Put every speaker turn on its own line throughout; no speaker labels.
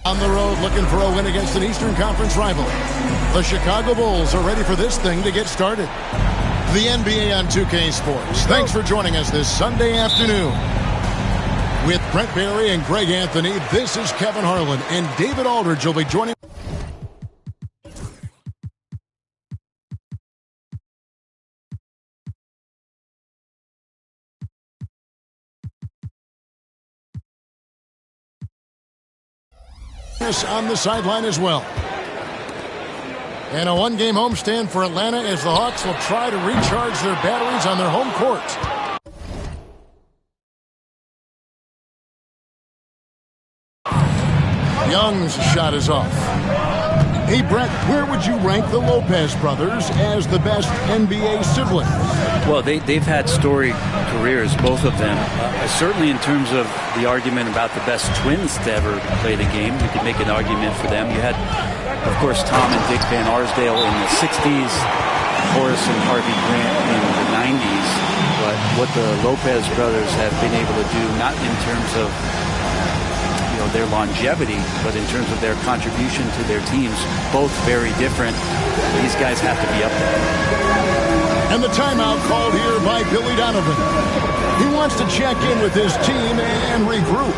On the road looking for a win against an Eastern Conference rival. The Chicago Bulls are ready for this thing to get started. The NBA on 2K Sports. Thanks for joining us this Sunday afternoon. With Brent Barry and Greg Anthony, this is Kevin Harlan, and David Aldridge will be joining on the sideline as well. And a one-game homestand for Atlanta as the Hawks will try to recharge their batteries on their home court. Young's shot is off. Hey, Brett, where would you rank the Lopez brothers as the best NBA siblings?
Well, they've had storied careers, both of them. Certainly in terms of the argument about the best twins to ever play the game, you could make an argument for them. You had, of course, Tom and Dick Van Arsdale in the 60s, Horace and Harvey Grant in the 90s. But what the Lopez brothers have been able to do, not in terms of their longevity, but in terms of their contribution to their teams, both very different. These guys have to be up there.
And the timeout called here by Billy Donovan. He wants to check in with his team and regroup.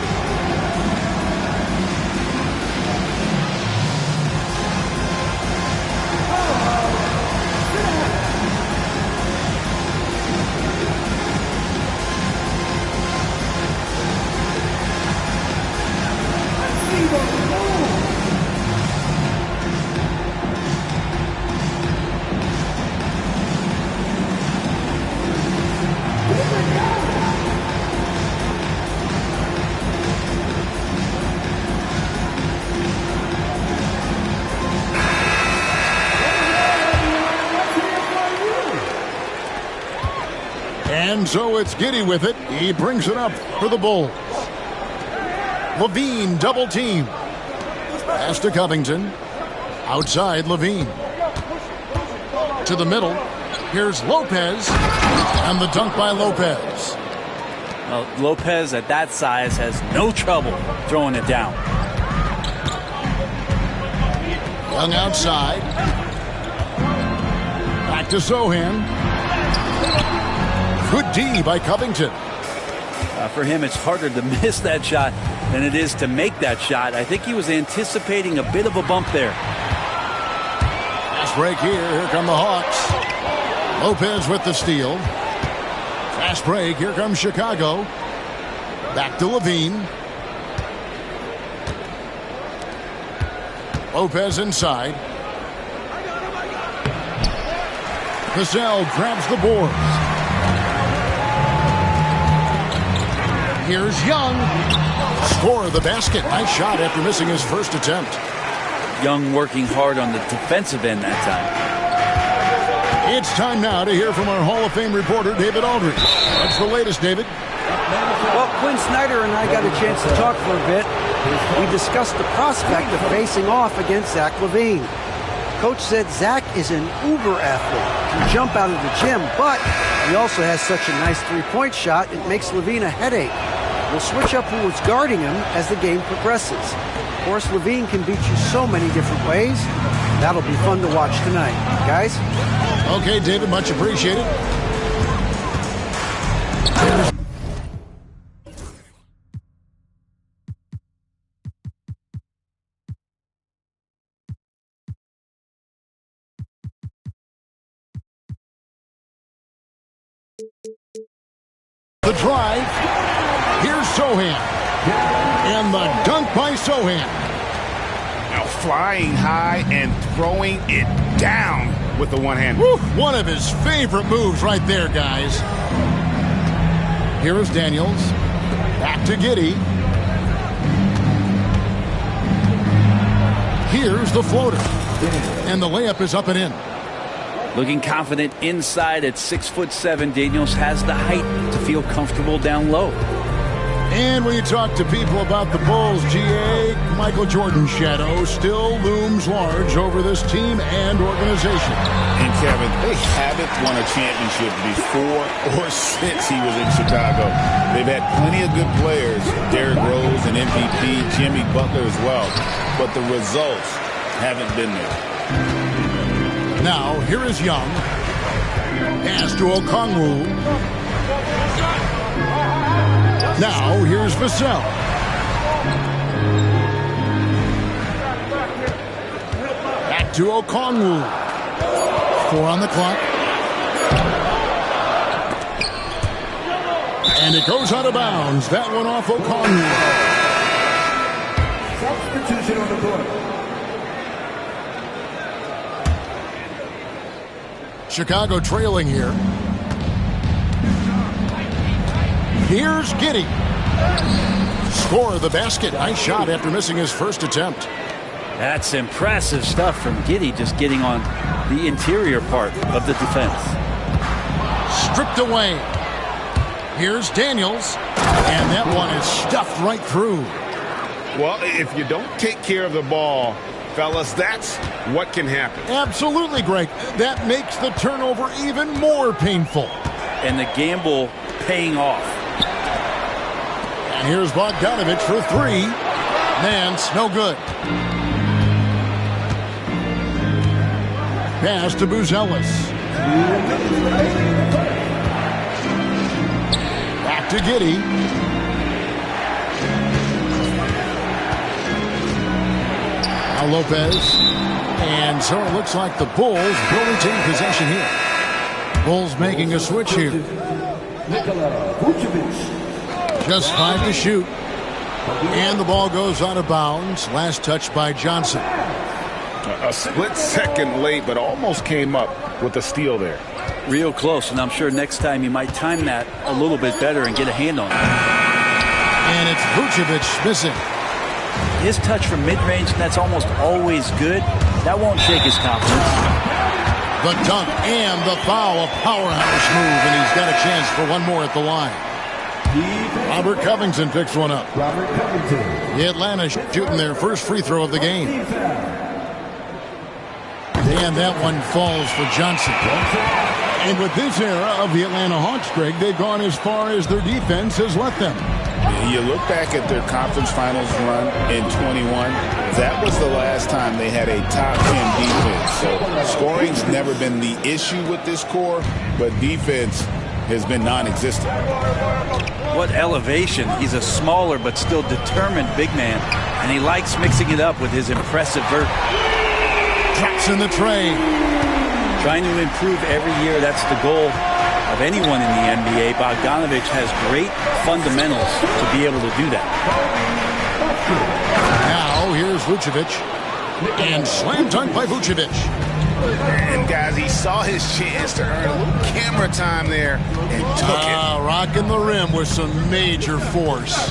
And so it's Giddy with it. He brings it up for the Bulls. Levine double team. Pass to Covington. Outside Levine. To the middle. Here's Lopez. And the dunk by Lopez.
Well, Lopez at that size has no trouble throwing it down.
Young outside. Back to Sohan. Good D by Covington.
For him, it's harder to miss that shot than it is to make that shot. I think he was anticipating a bit of a bump there.
Fast break here. Here come the Hawks. Lopez with the steal. Fast break. Here comes Chicago. Back to Levine. Lopez inside. Cassell grabs the boards. Here's Young. Score the basket. Nice shot after missing his first attempt.
Young working hard on the defensive end that time.
It's time now to hear from our Hall of Fame reporter, David Aldridge. What's the latest, David?
Well, Quinn Snyder and I got a chance to talk for a bit. We discussed the prospect of facing off against Zach LaVine. Coach said Zach is an uber athlete, can jump out of the gym, but he also has such a nice three-point shot, it makes LaVine a headache. We'll switch up who is guarding him as the game progresses. Of course, LaVine can beat you so many different ways. That'll be fun to watch tonight. Guys?
Okay, David, much appreciated. The drive. Here's Sohan. And the dunk by Sohan.
Now flying high and throwing it down with the one-hand.
One of his favorite moves right there, guys. Here is Daniels. Back to Giddy. Here's the floater. And the layup is up and in.
Looking confident inside at 6'7", Daniels has the height to feel comfortable down low.
And when you talk to people about the Bulls, GA, Michael Jordan's shadow still looms large over this team and organization.
And Kevin, they haven't won a championship before or since he was in Chicago. They've had plenty of good players, Derrick Rose and MVP, Jimmy Butler as well, but the results haven't been there.
Now, here is Young. Pass to Okongwu. Now, here's Vassell. Back to Okongwu. 4 on the clock. And it goes out of bounds. That one off Okongwu.
Substitution on the court.
Chicago trailing here. Here's Giddey. Score the basket. Nice shot after missing his first attempt.
That's impressive stuff from Giddey, just getting on the interior part of the defense.
Stripped away. Here's Daniels. And that one is stuffed right through.
Well, if you don't take care of the ball, fellas, that's what can happen.
Absolutely, Greg. That makes the turnover even more painful.
And the gamble paying off.
And here's Bogdanovich for 3. Nance, no good. Pass to Buzelis. Back to Giddey. Now Lopez. And so it looks like the Bulls will retain possession here. Bulls making a switch here. Just 5 to shoot. And the ball goes out of bounds. Last touch by Johnson.
A split second late, but almost came up with a steal there.
Real close, and I'm sure next time you might time that a little bit better and get a hand on it.
And it's Vucevic missing.
His touch from mid-range, that's almost always good. That won't shake his confidence.
The dunk and the foul, a powerhouse move, and he's got a chance for one more at the line. Robert Covington picks one up.
Robert Covington.
The Atlanta shooting their first free throw of the game. And that one falls for Johnson. And with this era of the Atlanta Hawks, Greg, they've gone as far as their defense has let them.
You look back at their conference finals run in 21, that was the last time they had a top 10 defense. So scoring's never been the issue with this core, but defense has been non-existent.
What elevation. He's a smaller but still determined big man, and he likes mixing it up with his impressive vert.
Drops in the tray.
Trying to improve every year, that's the goal of anyone in the NBA. Bogdanovich has great fundamentals to be able to do that.
Now here's Vucevic. And slam dunk by Vucevic.
And guys, he saw his chance to earn a little camera time there and took it.
Rocking the rim with some major force.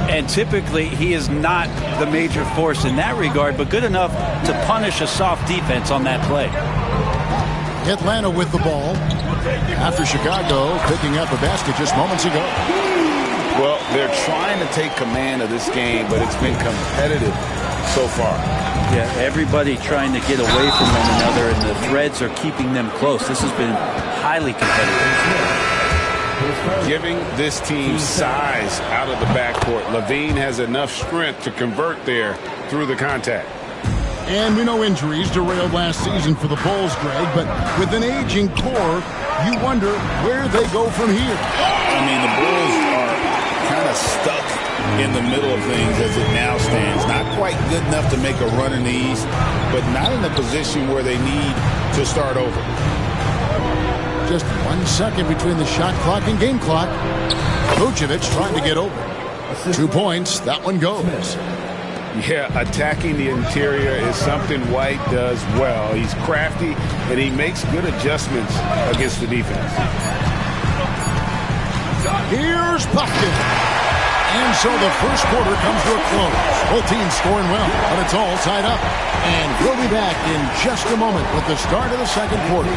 And typically, he is not the major force in that regard, but good enough to punish a soft defense on that play.
Atlanta with the ball after Chicago picking up a basket just moments ago.
Well, they're trying to take command of this game, but it's been competitive so far.
Yeah, everybody trying to get away from one another, and the threads are keeping them close. This has been highly competitive.
Giving this team size out of the backcourt. LaVine has enough strength to convert there through the contact.
And we know injuries derailed last season for the Bulls, Greg, but with an aging core, you wonder where they go from here.
I mean, the Bulls are kind of stuck in the middle of things as it now stands. Not quite good enough to make a run in the East, but not in a position where they need to start over.
Just 1 second between the shot clock and game clock. Vucevic trying to get open. 2 points. That one goes.
Yeah, attacking the interior is something White does well. He's crafty, and he makes good adjustments against the defense.
Here's Bucket. And so the first quarter comes to a close. Both teams scoring well, but it's all tied up. And we'll be back in just a moment with the start of the second quarter.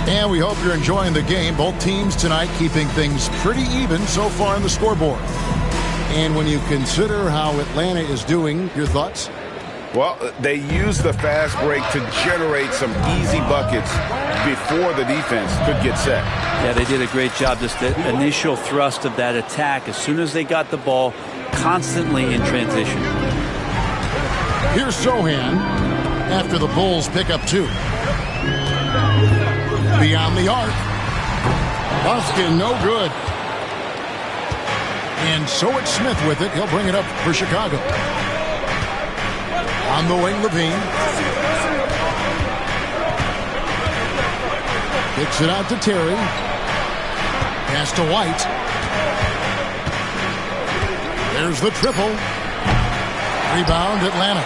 And we hope you're enjoying the game. Both teams tonight keeping things pretty even so far on the scoreboard. And when you consider how Atlanta is doing, your thoughts?
Well, they used the fast break to generate some easy buckets before the defense could get set.
Yeah, they did a great job. Just the initial thrust of that attack, as soon as they got the ball, constantly in transition.
Here's Sohan after the Bulls pick up 2. Beyond the arc. Buskin, no good. And so it's Smith with it. He'll bring it up for Chicago. On the wing, Levine. Kicks it out to Terry. Pass to White. There's the triple. Rebound, Atlanta.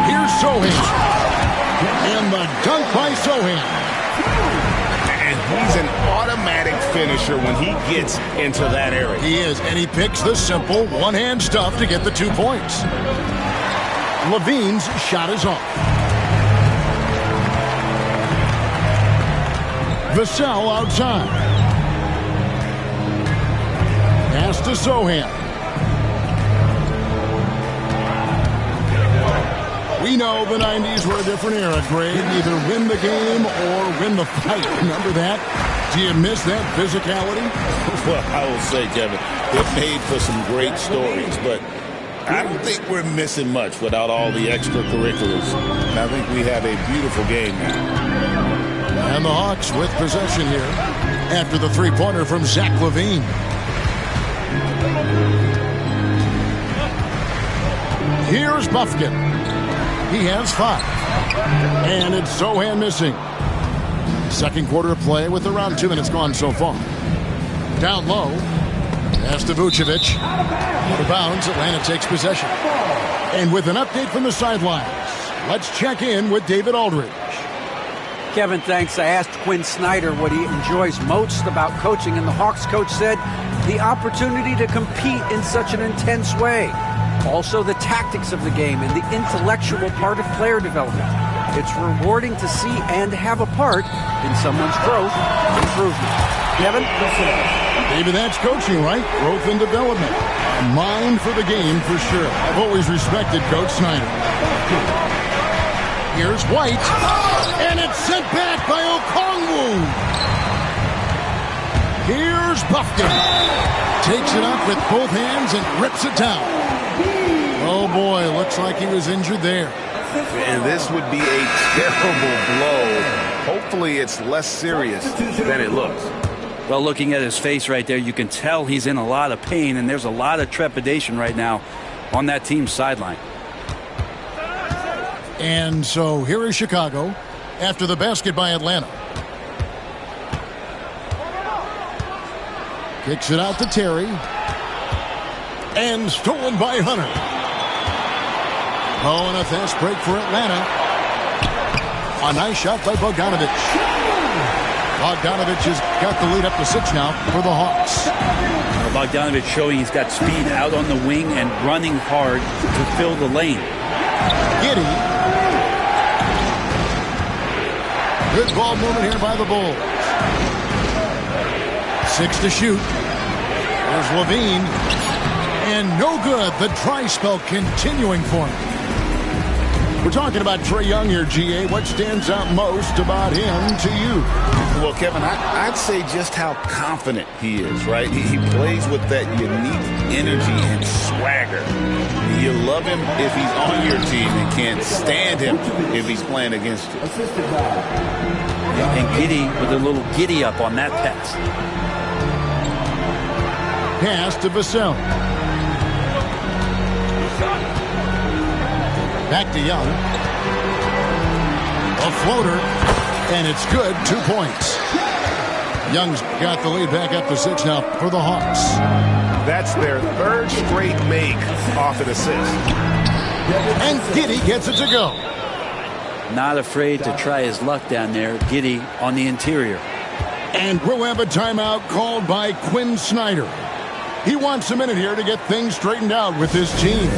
Here's Sohan. And the dunk by Sohan.
And he's an automatic finisher when he gets into that area.
He is, and he picks the simple one-hand stuff to get the 2 points. Levine's shot is off. Vassell outside. Pass to Sohan. We know the 90s were a different era, Greg. Either win the game or win the fight. Remember that? Do you miss that physicality?
Well, I will say, Kevin, it made for some great stories, but I don't think we're missing much without all the extracurriculars. And I think we have a beautiful game now.
And the Hawks with possession here after the three-pointer from Zach LaVine. Here's Bufkin. He has 5. And it's Sohan missing. Second quarter of play with around 2 minutes gone so far. Down low. Pass to Vucevic. Out of bounds. Atlanta takes possession. And with an update from the sidelines, let's check in with David Aldridge.
Kevin, thanks. I asked Quinn Snyder what he enjoys most about coaching, and the Hawks coach said the opportunity to compete in such an intense way. Also, the tactics of the game and the intellectual part of player development. It's rewarding to see and have a part in someone's growth and improvement. Kevin?
Maybe that's coaching, right? Growth and development. A mind for the game for sure. I've always respected Coach Snyder. Here's White. And it's sent back by Okongwu. Here's Bufkin. Takes it up with both hands and rips it down. Oh boy, looks like he was injured there.
And this would be a terrible blow. Hopefully it's less serious than it looks.
Well, looking at his face right there, you can tell he's in a lot of pain, and there's a lot of trepidation right now on that team's sideline.
And so here is Chicago after the basket by Atlanta. Kicks it out to Terry. And stolen by Hunter. Oh, and a fast break for Atlanta. A nice shot by Bogdanovic. Bogdanovic has got the lead up to 6 now for the Hawks.
Bogdanovic showing he's got speed out on the wing and running hard to fill the lane.
Giddey. Good ball movement here by the Bulls. 6 to shoot. There's Levine. And no good. The dry spell continuing for him. We're talking about Trae Young here, GA. What stands out most about him to you?
Well, Kevin, I'd say just how confident he is, right? He plays with that unique energy and swagger. You love him if he's on your team and can't stand him if he's playing against you.
And Giddey with a little giddy up on that pass.
Pass to Vassell. Back to Young. A floater. And it's good. 2 points. Young's got the lead back up to 6 now for the Hawks.
That's their 3rd straight make off an assist.
And Giddey gets it to go.
Not afraid to try his luck down there. Giddey on the interior.
And we'll have a timeout called by Quinn Snyder. He wants a minute here to get things straightened out with his team.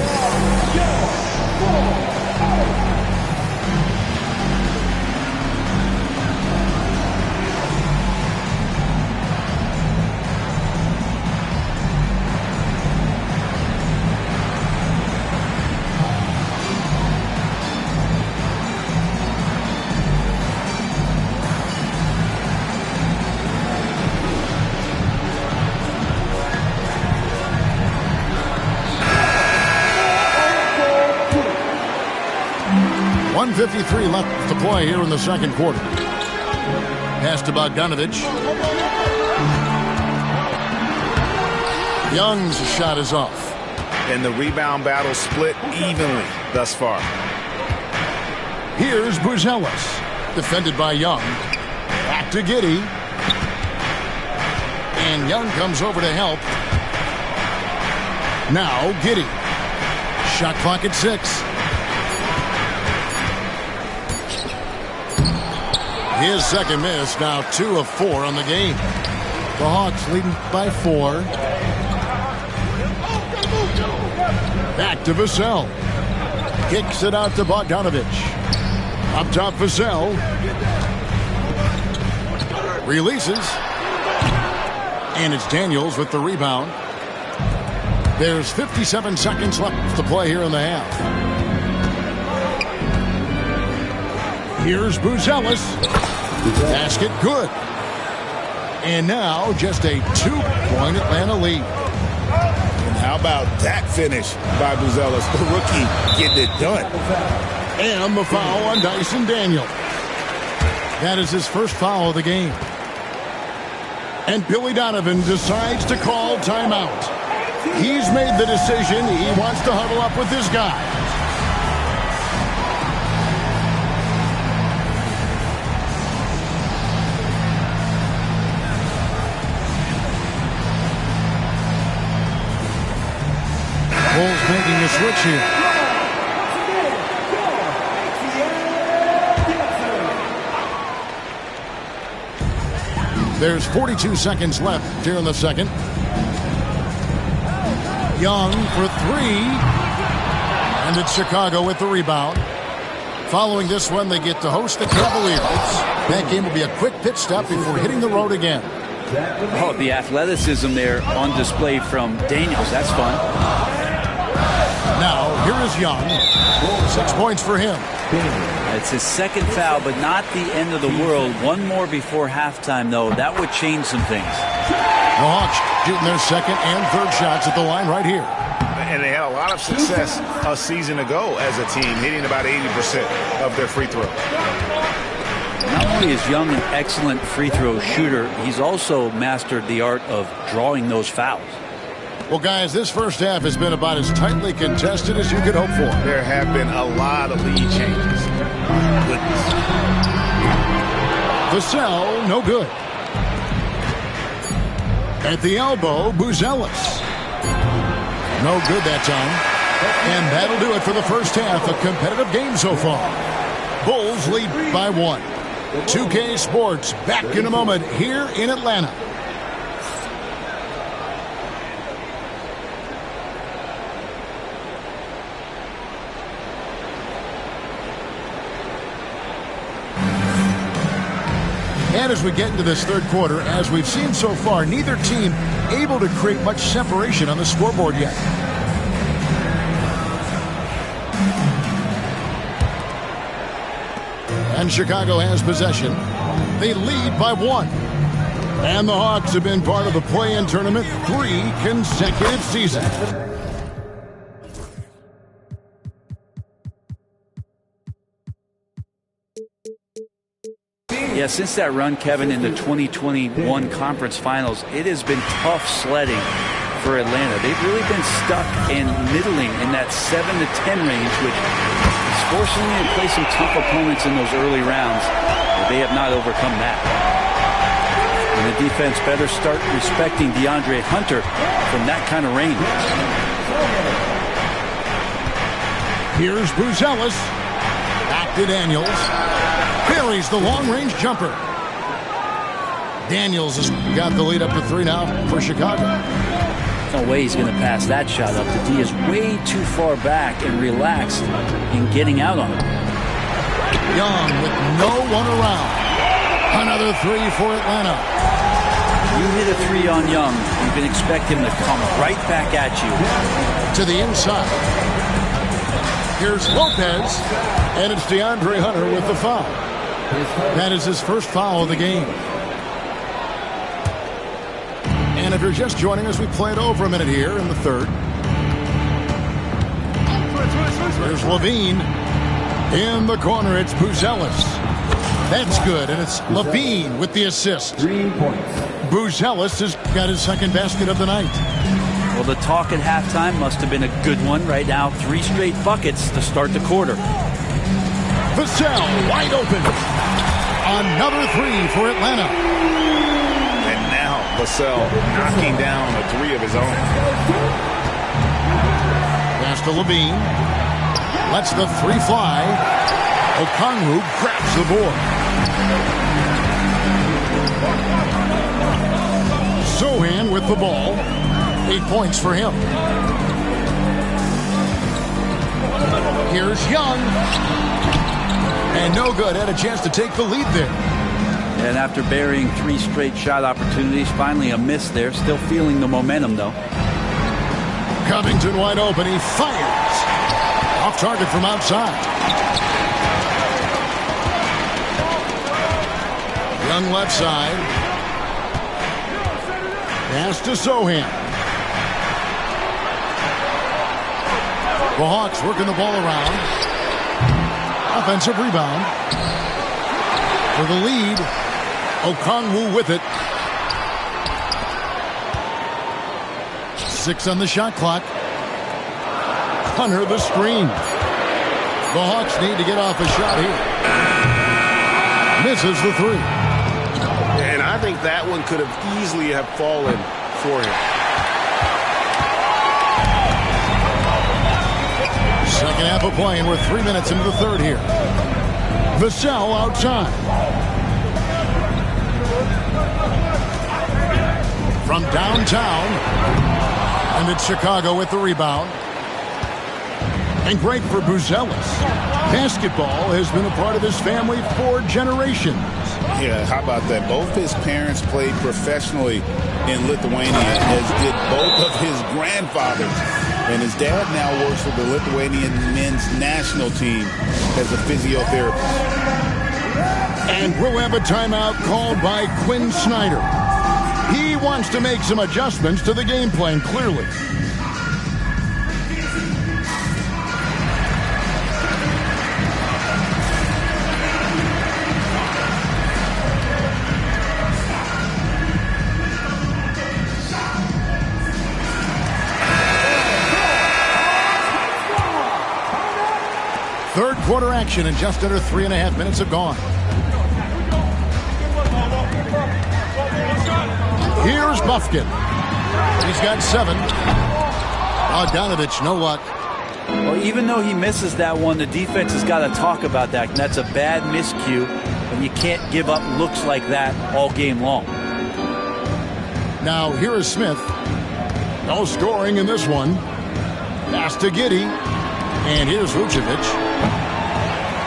1:53 left to play here in the second quarter. Pass to Bogdanovich. Young's shot is off.
And the rebound battle split evenly thus far.
Here's Buzelis. Defended by Young. Back to Giddey. And Young comes over to help. Now Giddey. Shot clock at 6. His second miss, now 2 of 4 on the game. The Hawks leading by 4. Back to Vassell. Kicks it out to Bogdanovich. Up top, Vassell. Releases. And it's Daniels with the rebound. There's 57 seconds left to play here in the half. Here's Buzelis. Basket good. And now just a 2-point Atlanta lead.
And how about that finish by Buzelis, the rookie, getting it done.
And the foul on Dyson Daniel. That is his first foul of the game. And Billy Donovan decides to call timeout. He's made the decision. He wants to huddle up with his guys. Bulls making a switch here. There's 42 seconds left here in the second. Young for 3. And it's Chicago with the rebound. Following this one, they get to host the Cavaliers. That game will be a quick pit stop before hitting the road again.
Oh, the athleticism there on display from Daniels. That's fun.
Now, here is Young. 6 points for him.
It's his second foul, but not the end of the world. One more before halftime, though. That would change some things.
The Hawks shooting their second and third shots at the line right here.
And they had a lot of success a season ago as a team, hitting about 80% of their free throws.
Not only is Young an excellent free throw shooter, he's also mastered the art of drawing those fouls.
Well, guys, this first half has been about as tightly contested as you could hope for.
There have been a lot of lead changes. Goodness.
Vassell, no good. At the elbow, Buzelis. No good that time. And that'll do it for the first half. A competitive game so far. Bulls lead by 1. 2K Sports back in a moment here in Atlanta. And as we get into this third quarter, as we've seen so far, neither team able to create much separation on the scoreboard yet. And Chicago has possession. They lead by 1. And the Hawks have been part of the play-in tournament 3 consecutive seasons.
Yeah, since that run, Kevin, in the 2021 conference finals, it has been tough sledding for Atlanta. They've really been stuck and middling in that 7 to 10 range, which is forcing them to play some tough opponents in those early rounds. But they have not overcome that. And the defense better start respecting DeAndre Hunter from that kind of range.
Here's Buzelis. Back to Daniels. Buries the long-range jumper. Daniels has got the lead up to 3 now for Chicago.
No way he's going to pass that shot up. The D is way too far back and relaxed in getting out on it.
Young with no one around. Another 3 for Atlanta.
You hit a 3 on Young, you can expect him to come right back at you.
To the inside. Here's Lopez, and it's DeAndre Hunter with the foul. That is his first foul of the game. And if you're just joining us, we played over a minute here in the third. There's Levine. In the corner, it's Buzelis. That's good, and it's Levine with the assist.
3 points.
Buzelis has got his second basket of the night.
Well, the talk at halftime must have been a good one. Right now, 3 straight buckets to start the quarter.
Vassell wide open. Another 3 for Atlanta.
And now Vassell knocking down a 3 of his own.
Pass to Levine. Lets the 3 fly. Okongwu grabs the board. Sohan with the ball. 8 points for him. Here's Young. And no good. Had a chance to take the lead there.
And after burying 3 straight shot opportunities, finally a miss there. Still feeling the momentum, though.
Covington wide open. He fires. Off target from outside. Young left side. Pass to Sohan. The Hawks working the ball around. Offensive rebound. For the lead. Okongwu with it. 6 on the shot clock. Under the screen. The Hawks need to get off a shot here. Misses the 3.
And I think that one could have easily have fallen for him.
Second half of play, and we're 3 minutes into the third here. Vassell outside. From downtown. And it's Chicago with the rebound. And great for Buzelis. Basketball has been a part of his family for generations.
Yeah, how about that? Both his parents played professionally in Lithuania, as did both of his grandfathers. And his dad now works for the Lithuanian men's national team as a physiotherapist.
And we'll have a timeout called by Quinn Snyder. He wants to make some adjustments to the game plan, clearly. Third quarter action, and just under 3.5 minutes have gone. Here's Bufkin. He's got 7. Bogdanovich, no luck.
Well, even though he misses that one, the defense has got to talk about that. And that's a bad miscue, and you can't give up looks like that all game long.
Now, here is Smith. No scoring in this one. Pass to Giddey. And here's Vucevic.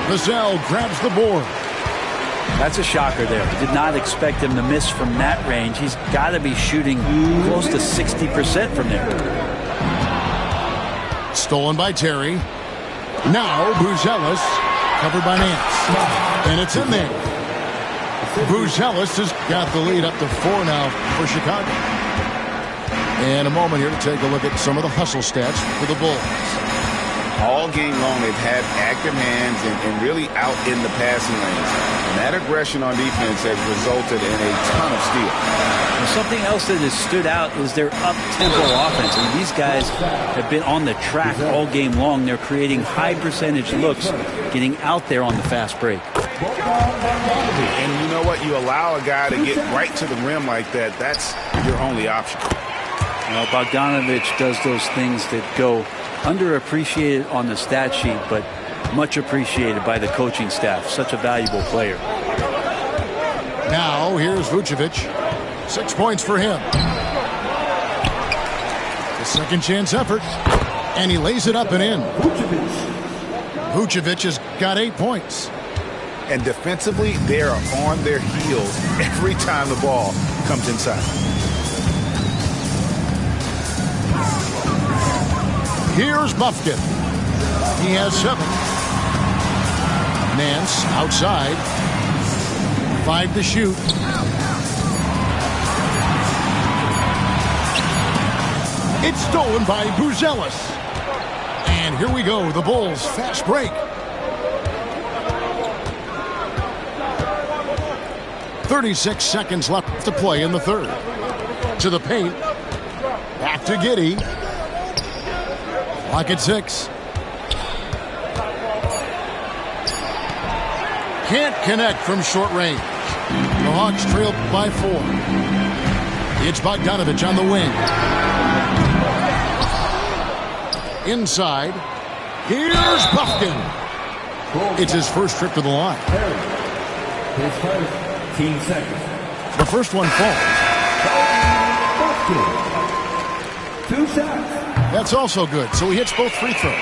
Vassell grabs the board.
That's a shocker there. Did not expect him to miss from that range. He's got to be shooting close to 60% from there.
Stolen by Terry. Now Buzelis, covered by Nance. And it's in there. Buzelis has got the lead up to 4 now for Chicago. And a moment here to take a look at some of the hustle stats for the Bulls.
All game long, they've had active hands and really out in the passing lanes. And that aggression on defense has resulted in a ton of steals.
And something else that has stood out is their up-tempo offense. And these guys have been on the track all game long. They're creating high-percentage looks, getting out there on the fast break.
And you know what? You allow a guy to get right to the rim like that, that's your only option.
Bogdanovich does those things that go underappreciated on the stat sheet, but much appreciated by the coaching staff. Such a valuable player.
Now here's Vucevic. 6 points for him. The second chance effort. And he lays it up and in. Vucevic has got 8 points.
And defensively, they are on their heels every time the ball comes inside.
Here's Bufkin. He has 7. Nance outside. 5 to shoot. It's stolen by Buzelis. And here we go, the Bulls fast break. 36 seconds left to play in the third. To the paint. Back to Giddey. Clock at 6. Can't connect from short range. The Hawks trail by 4. It's Bogdanovich on the wing. Inside. Here's Buffkin. It's his first trip to the line.
His first, 10 seconds.
The first one falls.
2 shots.
That's also good, so he hits both free throws.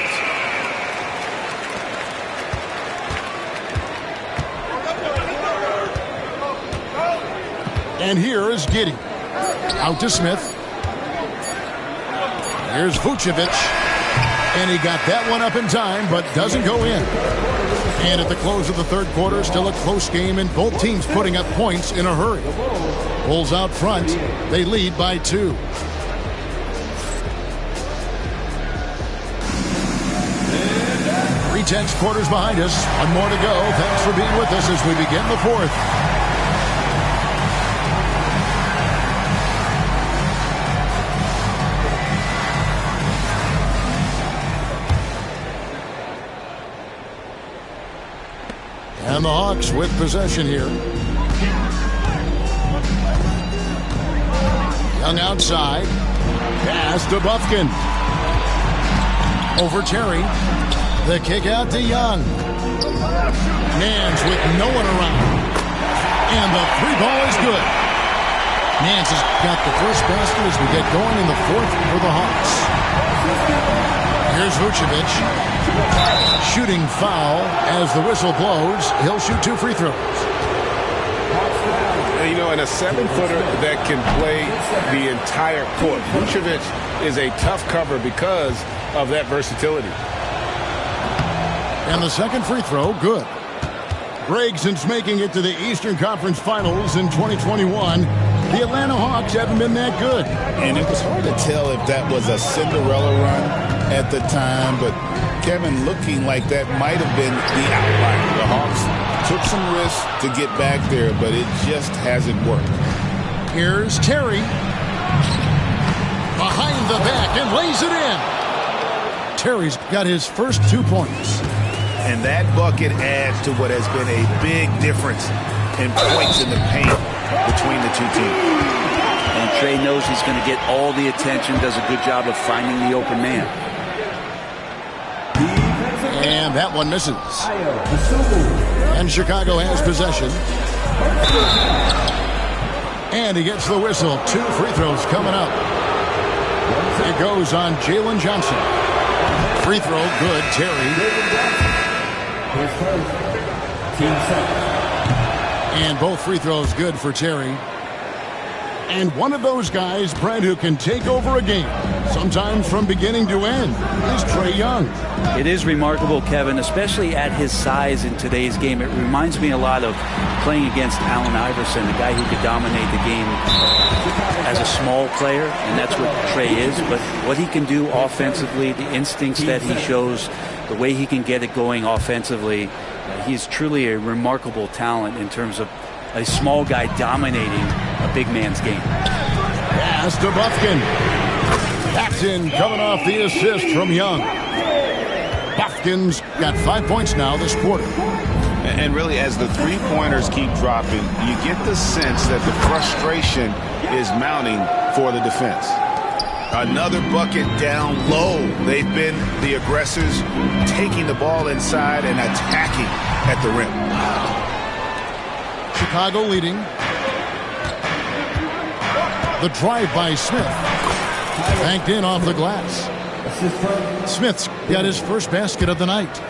And here is Giddey. Out to Smith. Here's Vucevic. And he got that one up in time, but doesn't go in. And at the close of the third quarter, still a close game, and both teams putting up points in a hurry. Bulls out front. They lead by 2. Tense quarters behind us. One more to go. Thanks for being with us as we begin the fourth. And the Hawks with possession here. Young outside. Pass to Buffkin. Over Terry. The kick out to Young. Nance with no one around. And the free ball is good. Nance has got the first basket as we get going in the fourth for the Hawks. Here's Vucevic. Shooting foul as the whistle blows. He'll shoot 2 free throws.
You know, and a 7-footer that can play the entire court. Vucevic is a tough cover because of that versatility.
And the second free throw, good. Greg, since making it to the Eastern Conference Finals in 2021, the Atlanta Hawks haven't been that good.
And it was hard to tell if that was a Cinderella run at the time, but Kevin, looking like that might have been the outlier. The Hawks took some risks to get back there, but it just hasn't worked.
Here's Terry. Behind the back and lays it in. Terry's got his first 2 points.
And that bucket adds to what has been a big difference in points in the paint between the two teams.
And Trey knows he's going to get all the attention, does a good job of finding the open man.
And that one misses. And Chicago has possession. And he gets the whistle. 2 free throws coming up. It goes on Jalen Johnson. Free throw, good. Terry.
His first, 10 seconds.
And both free throws good for Terry. And one of those guys, Brent, who can take over a game, sometimes from beginning to end, is Trae Young.
It is remarkable, Kevin, especially at his size in today's game. It reminds me a lot of playing against Allen Iverson, a guy who could dominate the game as a small player, and that's what Trae is. But what he can do offensively, the instincts that he shows, the way he can get it going offensively, he's truly a remarkable talent in terms of a small guy dominating a big man's game.
Pass to Buffkin. Paxton coming off the assist from Young. Buffkin's got 5 points now this quarter.
And really, as the three-pointers keep dropping, you get the sense that the frustration is mounting for the defense.
Another bucket down low. They've been the aggressors, taking the ball inside and attacking at the rim.
Chicago leading. The drive by Smith. Banked in off the glass. Smith's got his first basket of the night.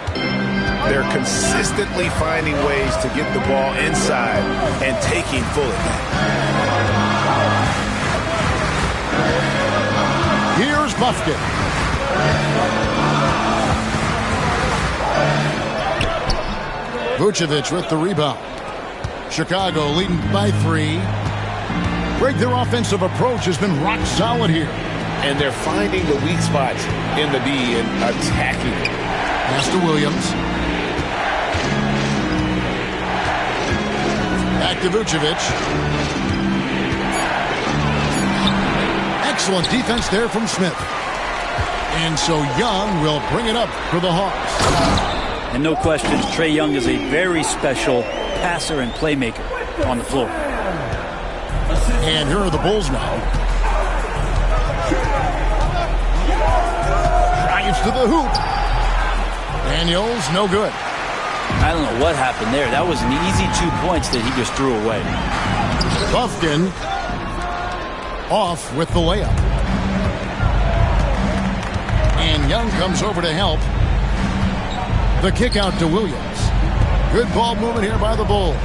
They're consistently finding ways to get the ball inside and taking full advantage.
Here's Buffkin. Vucevic with the rebound. Chicago leading by 3. Greg, their offensive approach has been rock solid here.
And they're finding the weak spots in the D and attacking it. Pass
to Williams. Back to Vucevic. Excellent defense there from Smith. And so Young will bring it up for the Hawks.
And no question, Trae Young is a very special passer and playmaker on the floor.
And here are the Bulls now. Drives to the hoop. Daniels, no good.
I don't know what happened there. That was an easy 2 points that he just threw away.
Buffkin off with the layup. And Young comes over to help. The kick out to Williams. Good ball movement here by the Bulls.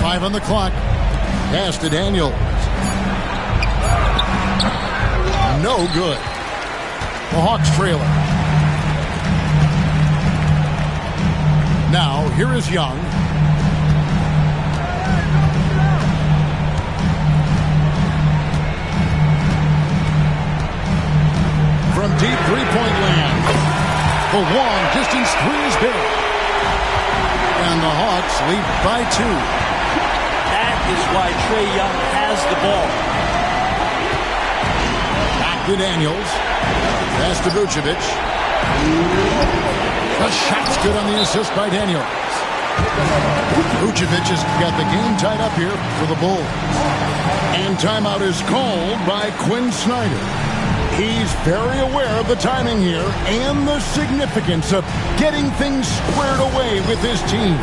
Five on the clock. Pass to Daniels. No good. The Hawks trailing. Now, here is Young. From deep three-point land. The long-distance three is big. And the Hawks lead by 2.
That is why Trae Young has the ball.
Back to Daniels. Pass to Vucevic. The shot's good on the assist by Daniels. Vucevic has got the game tied up here for the Bulls. And timeout is called by Quinn Snyder. He's very aware of the timing here and the significance of getting things squared away with his team.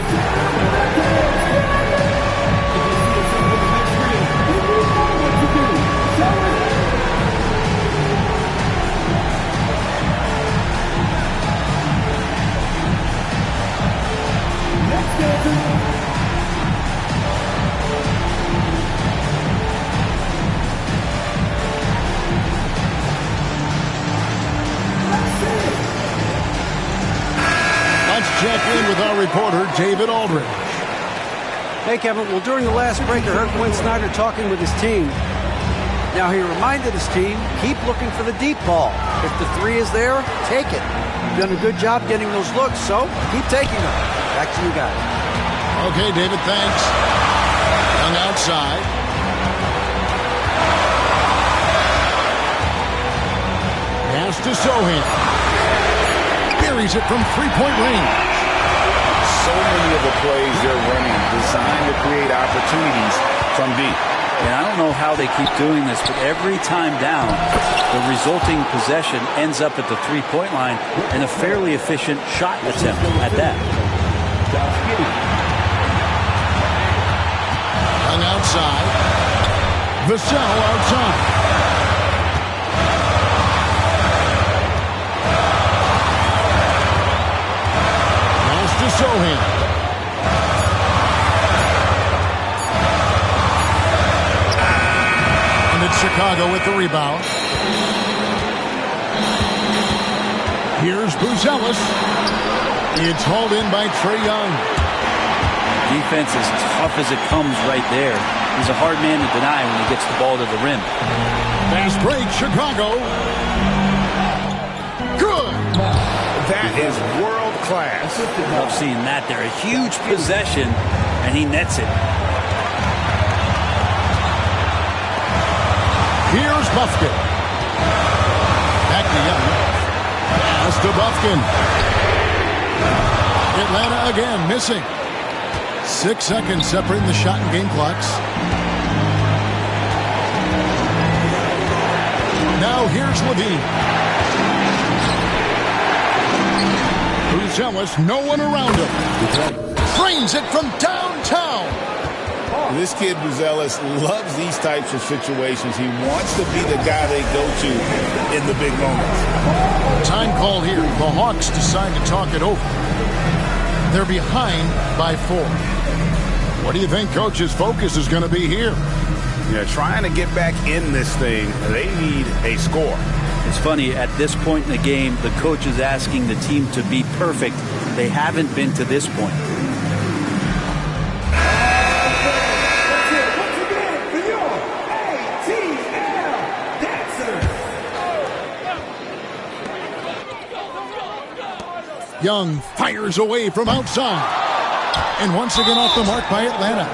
Check in with our reporter, David Aldridge.
Hey, Kevin. Well, during the last break, I heard Quinn Snyder talking with his team. Now, he reminded his team, keep looking for the deep ball. If the three is there, take it. You've done a good job getting those looks, so keep taking them. Back to you guys.
Okay, David, thanks. Young outside. Pass to Sohan. Buries it from three-point range.
So many of the plays they're running designed to create opportunities from deep.
And I don't know how they keep doing this, but every time down, the resulting possession ends up at the three-point line and a fairly efficient shot attempt at that.
Young outside. Vassell outside. To Sohan. And it's Chicago with the rebound. Here's Buzelis. It's hauled in by Trae Young.
Defense is tough as it comes right there. He's a hard man to deny when he gets the ball to the rim.
Fast break, Chicago. Good.
That is world class.
Love seeing that there. A huge possession, and he nets it.
Here's Buffkin. Back to Young. Pass to Buffkin. Atlanta again missing. 6 seconds separating the shot and game clocks. Now here's Levine. Buzelis, no one around him. Frames it from downtown.
This kid Buzelis loves these types of situations. He wants to be the guy they go to in the big moments.
Time call here. The Hawks decide to talk it over. They're behind by 4. What do you think Coach's focus is going to be here?
Yeah, trying to get back in this thing, they need a score.
It's funny, at this point in the game, the coach is asking the team to be perfect. They haven't been to this point.
Young fires away from outside. And once again off the mark by Atlanta.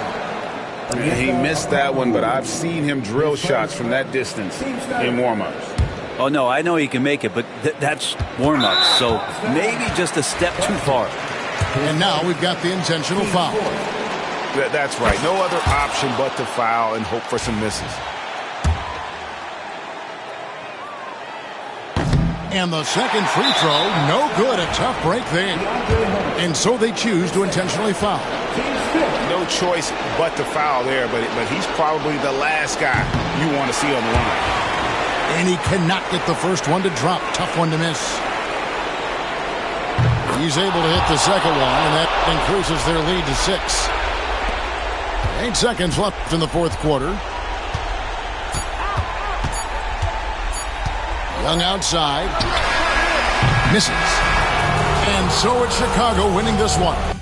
He missed that one, but I've seen him drill shots from that distance in warm-ups.
Oh, no, I know he can make it, but that's warm-up, so maybe just a step too far.
And now we've got the intentional foul.
That's right. No other option but to foul and hope for some misses.
And the second free throw, no good. A tough break there. And so they choose to intentionally foul.
No choice but to foul there, but he's probably the last guy you want to see on the line.
And he cannot get the first one to drop. Tough one to miss. He's able to hit the second one, and that increases their lead to 6. 8 seconds left in the fourth quarter. Young outside. Misses. And so it's Chicago winning this one.